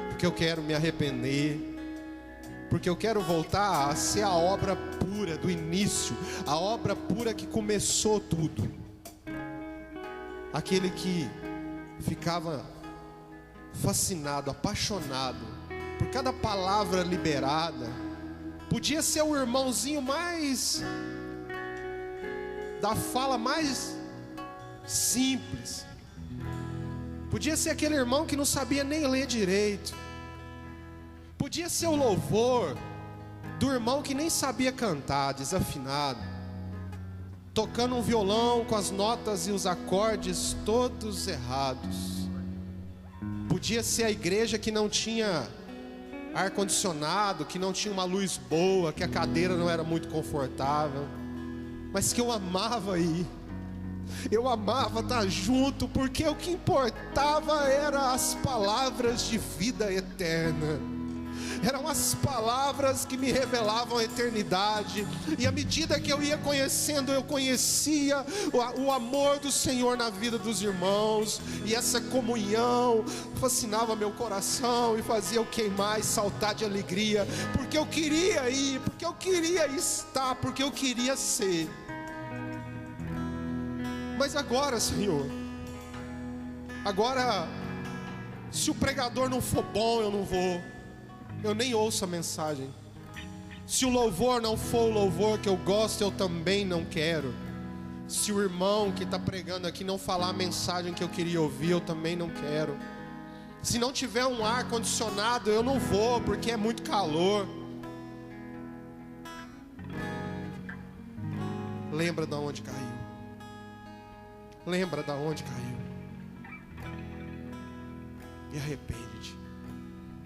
porque eu quero me arrepender, porque eu quero voltar a ser a obra pura do início, a obra pura que começou tudo. Aquele que ficava fascinado, apaixonado por cada palavra liberada. Podia ser o irmãozinho mais, da fala mais simples. Podia ser aquele irmão que não sabia nem ler direito. Podia ser o louvor do irmão que nem sabia cantar, desafinado, tocando um violão com as notas e os acordes todos errados. Podia ser a igreja que não tinha ar-condicionado, que não tinha uma luz boa, que a cadeira não era muito confortável, mas que eu amava ir. Eu amava estar junto, porque o que importava eram as palavras de vida eterna. Eram as palavras que me revelavam a eternidade. E à medida que eu ia conhecendo, eu conhecia o amor do Senhor na vida dos irmãos. E essa comunhão fascinava meu coração e fazia eu queimar e saltar de alegria, porque eu queria ir, porque eu queria estar, porque eu queria ser. Mas agora, Senhor, agora, se o pregador não for bom, eu não vou. Eu nem ouço a mensagem. Se o louvor não for o louvor que eu gosto, eu também não quero. Se o irmão que está pregando aqui não falar a mensagem que eu queria ouvir, eu também não quero. Se não tiver um ar condicionado, eu não vou, porque é muito calor. Lembra de onde caiu. Lembra de onde caiu. E arrepende-te.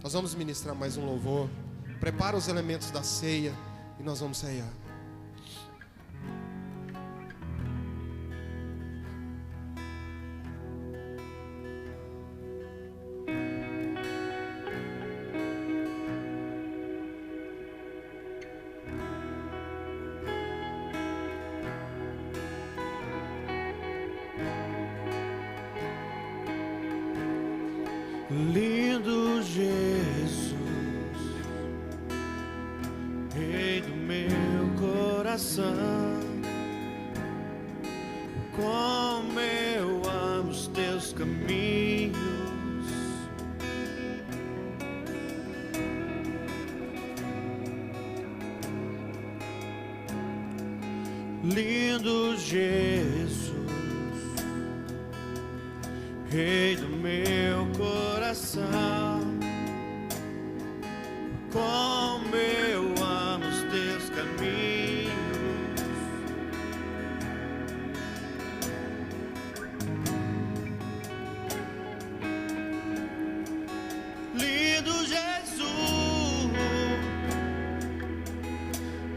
Nós vamos ministrar mais um louvor. Prepara os elementos da ceia e nós vamos ceiar. Lindo Jesus, Rei do meu coração, como eu amo os teus caminhos. Lindo Jesus, Rei do meu coração, como eu amo os teus caminhos. Lindo Jesus,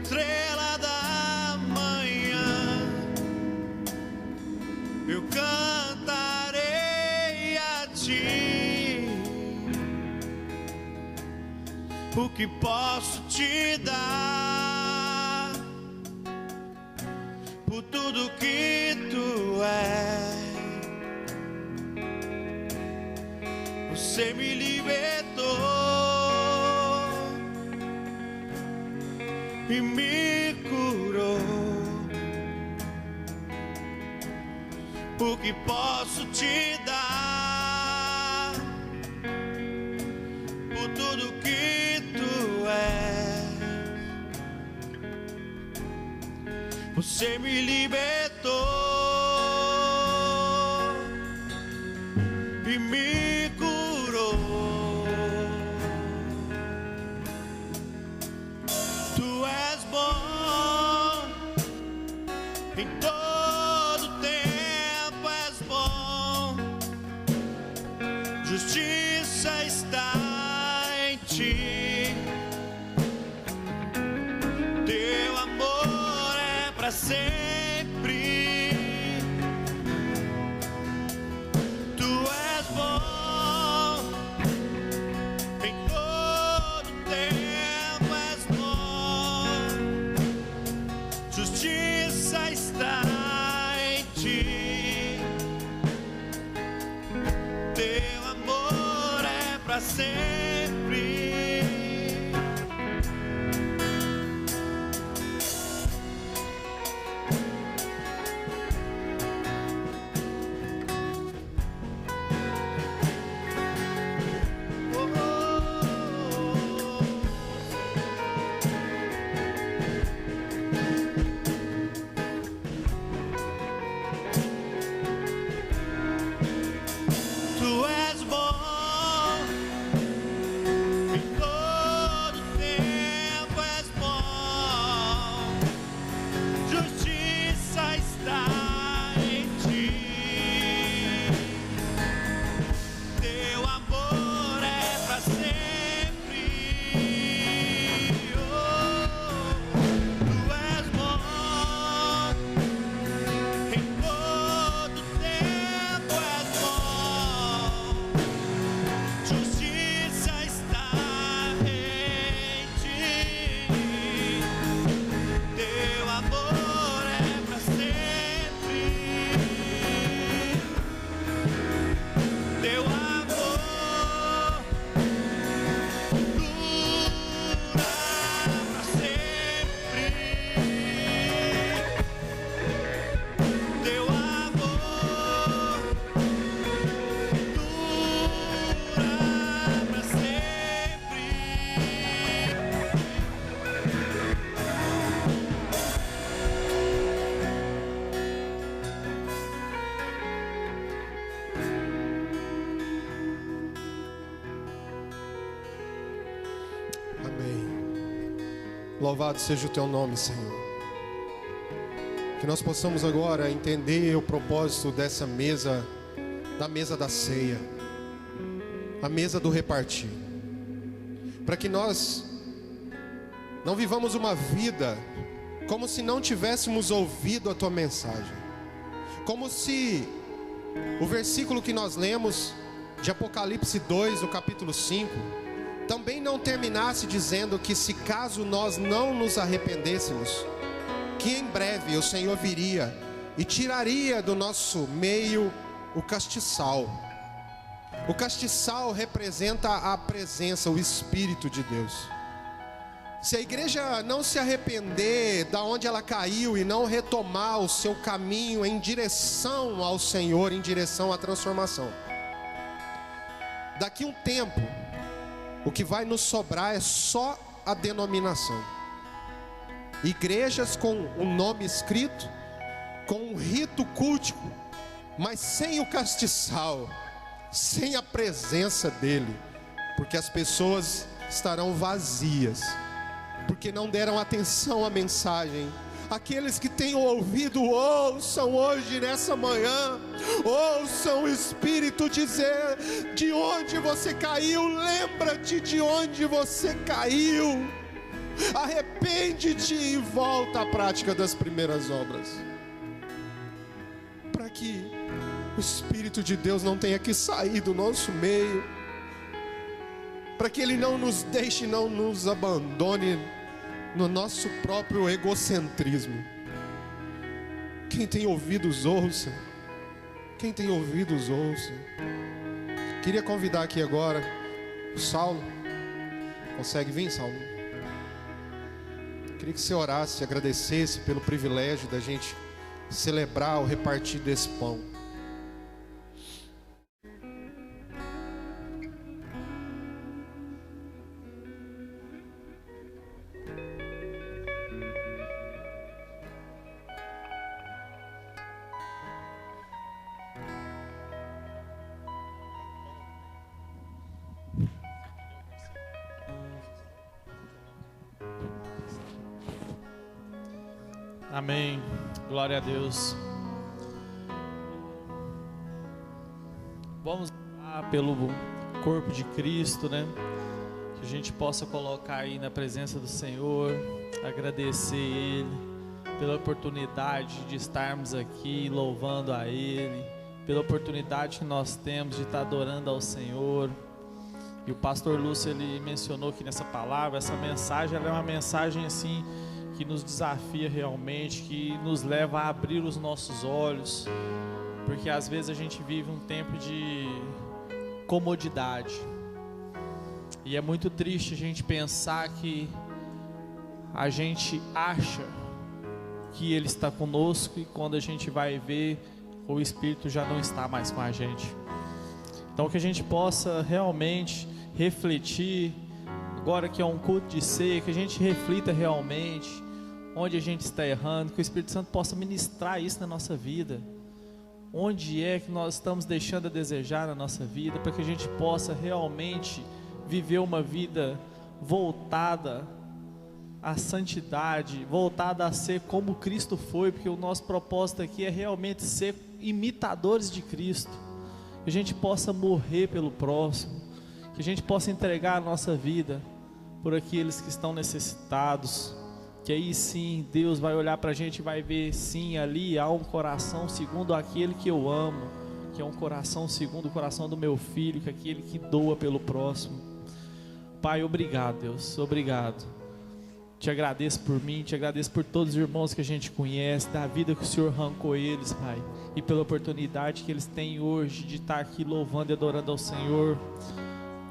estrela da manhã, eu cantarei a ti. O que posso te dar por tudo que tu és? você me libertou e me curou. O que posso te dar por tudo que tu és? Você me libertou e me curou. Tu és bom em todo tempo, és bom. Justiça está em ti. Teu amor é para sempre. Justiça está em ti. Teu amor é para sempre. Louvado seja o teu nome, Senhor. Que nós possamos agora entender o propósito dessa mesa, da mesa da ceia, a mesa do repartir, para que nós não vivamos uma vida como se não tivéssemos ouvido a tua mensagem, como se o versículo que nós lemos de Apocalipse 2, no capítulo 5, também não terminasse dizendo que se caso nós não nos arrependêssemos, que em breve o Senhor viria e tiraria do nosso meio o castiçal. O castiçal representa a presença, o Espírito de Deus. Se a igreja não se arrepender da onde ela caiu e não retomar o seu caminho em direção ao Senhor, em direção à transformação, daqui um tempo, o que vai nos sobrar é só a denominação. Igrejas com um nome escrito, com um rito cultico, mas sem o castiçal, sem a presença dele, porque as pessoas estarão vazias, porque não deram atenção à mensagem. Aqueles que têm ouvido, ouçam hoje, nessa manhã, ouçam o Espírito dizer: de onde você caiu, lembra-te de onde você caiu, arrepende-te e volta à prática das primeiras obras, para que o Espírito de Deus não tenha que sair do nosso meio, para que Ele não nos deixe, não nos abandone no nosso próprio egocentrismo. Quem tem ouvidos ouça. Quem tem ouvidos ouça. Queria convidar aqui agora o Saulo. Consegue vir, Saulo? Queria que você orasse e agradecesse pelo privilégio da gente celebrar o repartir desse pão. Amém. Glória a Deus. Vamos orar pelo corpo de Cristo, né? Que a gente possa colocar aí na presença do Senhor, agradecer Ele pela oportunidade de estarmos aqui louvando a Ele, pela oportunidade que nós temos de estar adorando ao Senhor. E o pastor Lúcio, ele mencionou que nessa palavra, essa mensagem, ela é uma mensagem assim que nos desafia realmente, que nos leva a abrir os nossos olhos, porque às vezes a gente vive um tempo de comodidade, e é muito triste a gente pensar que a gente acha que Ele está conosco, e quando a gente vai ver, o Espírito já não está mais com a gente. Então que a gente possa realmente refletir, agora que é um culto de ceia, que a gente reflita realmente onde a gente está errando, que o Espírito Santo possa ministrar isso na nossa vida, onde é que nós estamos deixando a desejar na nossa vida, para que a gente possa realmente viver uma vida voltada à santidade, voltada a ser como Cristo foi, porque o nosso propósito aqui é realmente ser imitadores de Cristo, que a gente possa morrer pelo próximo, que a gente possa entregar a nossa vida por aqueles que estão necessitados, que aí sim Deus vai olhar para a gente e vai ver, sim, ali há um coração segundo aquele que eu amo, que é um coração segundo o coração do meu filho, que é aquele que doa pelo próximo. Pai, obrigado, Deus, obrigado. Te agradeço por mim, te agradeço por todos os irmãos que a gente conhece, da vida que o Senhor arrancou eles, Pai, e pela oportunidade que eles têm hoje de estar aqui louvando e adorando ao Senhor.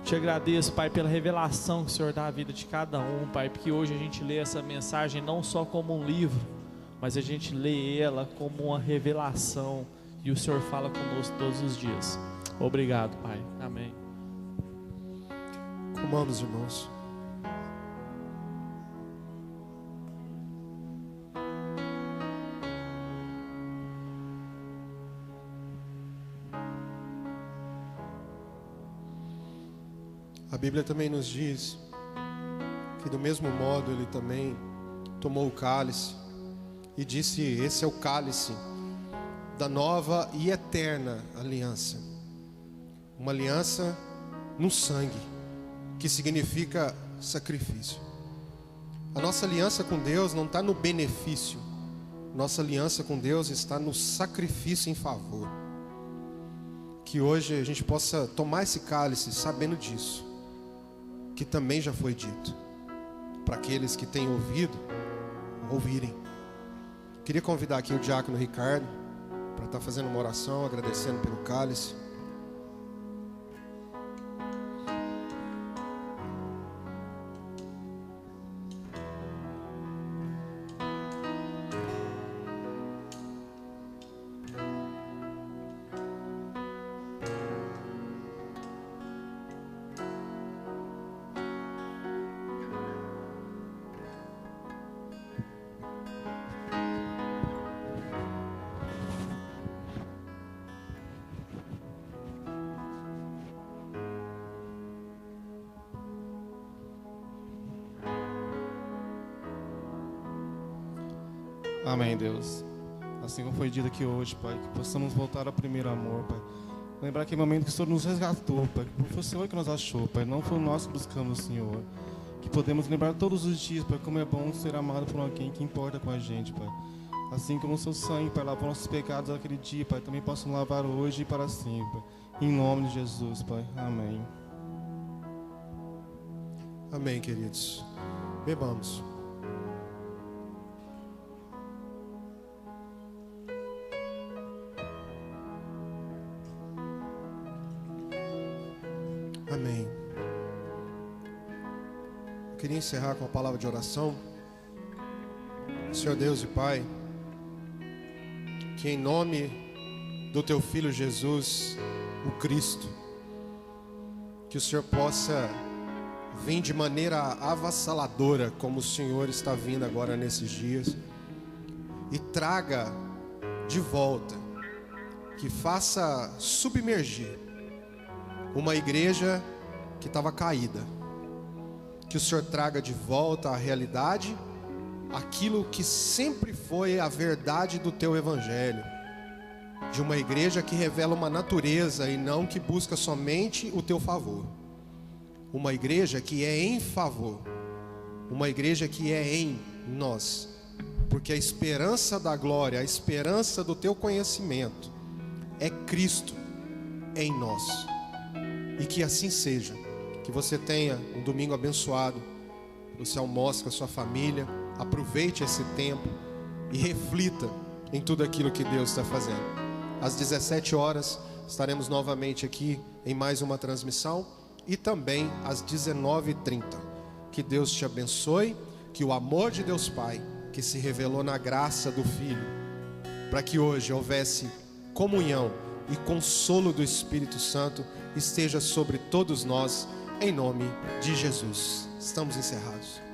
Te agradeço, Pai, pela revelação que o Senhor dá à vida de cada um, Pai, porque hoje a gente lê essa mensagem não só como um livro, mas a gente lê ela como uma revelação, e o Senhor fala conosco todos os dias. Obrigado, Pai. Amém. Comamos, irmãos. A Bíblia também nos diz que do mesmo modo Ele também tomou o cálice e disse: esse é o cálice da nova e eterna aliança, uma aliança no sangue, que significa sacrifício. A nossa aliança com Deus não está no benefício, nossa aliança com Deus está no sacrifício em favor. Que hoje a gente possa tomar esse cálice sabendo disso, que também já foi dito, para aqueles que têm ouvido, ouvirem. Queria convidar aqui o diácono Ricardo para estar fazendo uma oração, agradecendo pelo cálice. Amém, Deus. Assim como foi dito aqui hoje, Pai, que possamos voltar ao primeiro amor, Pai. Lembrar aquele momento que o Senhor nos resgatou, Pai, que foi o Senhor que nos achou, Pai, não foi nós que buscamos o Senhor. Que podemos lembrar todos os dias, Pai, como é bom ser amado por alguém que importa com a gente, Pai. Assim como o seu sangue, Pai, lavou nossos pecados naquele dia, Pai, também possa lavar hoje e para sempre. Em nome de Jesus, Pai. Amém. Amém, queridos. Bebamos. Amém. Eu queria encerrar com a palavra de oração. Senhor Deus e Pai, que em nome do Teu Filho Jesus, o Cristo, que o Senhor possa vir de maneira avassaladora, como o Senhor está vindo agora nesses dias, e traga de volta, que faça submergir uma igreja que estava caída, que o Senhor traga de volta à realidade aquilo que sempre foi a verdade do Teu Evangelho, de uma igreja que revela uma natureza e não que busca somente o Teu favor, uma igreja que é em favor, uma igreja que é em nós, porque a esperança da glória, a esperança do Teu conhecimento é Cristo em nós. E que assim seja, que você tenha um domingo abençoado, você almoce com a sua família, aproveite esse tempo e reflita em tudo aquilo que Deus está fazendo. Às 17 horas estaremos novamente aqui em mais uma transmissão e também às 19h30. Que Deus te abençoe, que o amor de Deus Pai, que se revelou na graça do Filho, para que hoje houvesse comunhão e consolo do Espírito Santo, esteja sobre todos nós, em nome de Jesus. Estamos encerrados.